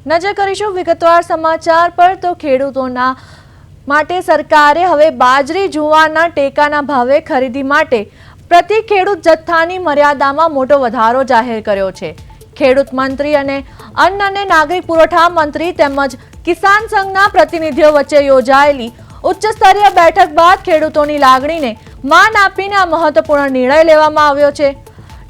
નજર કરીશું વિગતવાર સમાચાર પર તો ખેડૂતોના માટે સરકારે હવે બાજરી જુવારના ટેકાના ભાવે ખરીદી માટે પ્રતિ ખેડૂત જથ્થાની મર્યાદામાં મોટો વધારો જાહેર કર્યો છે। ખેડૂત મંત્રી અને અન્ન અને નાગરિક પુરવઠા મંત્રી તેમજ કિસાન સંઘના પ્રતિનિધિઓ વચ્ચે યોજાયેલી ઉચ્ચ સ્તરીય બેઠક બાદ ખેડૂતોની લાગણીને માન આપીને આ મહત્વપૂર્ણ નિર્ણય લેવામાં આવ્યો છે।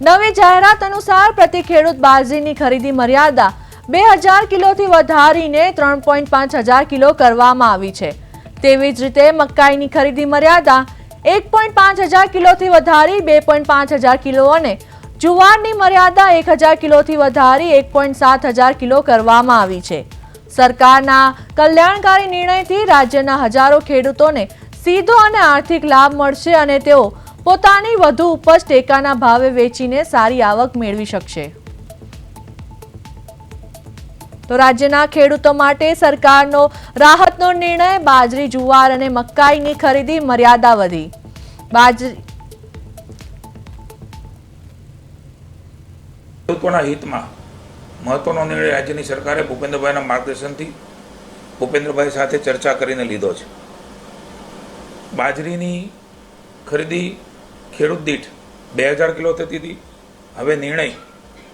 નવી જાહેરાત અનુસાર પ્રતિ ખેડૂત બાજરીની ખરીદી મર્યાદા 2000 કિલોથી વધારીને 3.5 હજાર કિલો કરવામાં આવી છે। તેવી જ રીતે મકાઈની ખરીદી મર્યાદા 1.5 હજાર કિલોથી વધારી 2.5 હજાર કિલો અને જુવારની મર્યાદા 1000 કિલોથી વધારી 1.7 હજાર કિલો કરવામાં આવી છે। સરકારના કલ્યાણકારી નિર્ણયથી રાજ્યના હજારો ખેડૂતોને સીધો અને આર્થિક લાભ મળશે અને તેઓ પોતાની વધુ ઉપજ ટેકાના ભાવે વેચીને સારી આવક મેળવી શકશે। તો રાજ્યના ખેડૂતો માટે સરકારનો રાહતનો નિર્ણય, બાજરી, જુવાર અને મકાઈની ખરીદી મર્યાદા વધી। ખેડૂતોના હિતમાં મહત્વનો નિર્ણય રાજ્યની સરકારે ભૂપેન્દ્રભાઈના માર્ગદર્શનથી ભૂપેન્દ્રભાઈ સાથે ચર્ચા કરીને લીધો છે। બાજરીની ખરીદી ખેડૂત દીઠ 2000 કિલો થતી હતી, હવે નિર્ણય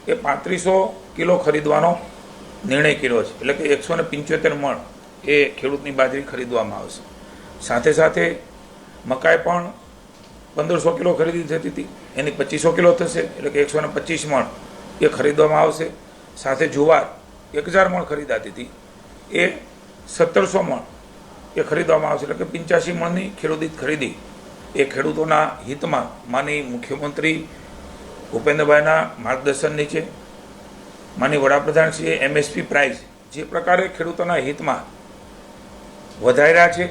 એ 3500 કિલો ખરીદવાનો નિર્ણય કર્યો છે, એટલે કે 175 મણ એ ખેડૂતની બાજરી ખરીદવામાં આવશે। સાથે સાથે મકાઈ પણ 1500 કિલો ખરીદી થતી હતી, એની 2500 કિલો થશે, એટલે કે 125 મણ એ ખરીદવામાં આવશે। સાથે જુવાર 1000 મણ ખરીદાતી હતી, એ 1700 મણ એ ખરીદવામાં આવશે, એટલે કે 85 મણની ખેડૂત ખરીદી એ ખેડૂતોના હિતમાં માનનીય મુખ્યમંત્રી ભૂપેન્દ્રભાઈના માર્ગદર્શન નીચે માનનીય વડાપ્રધાનશ્રીએ MSP પ્રાઇસ જે પ્રકારે ખેડૂતોના હિતમાં વધાર્યા છે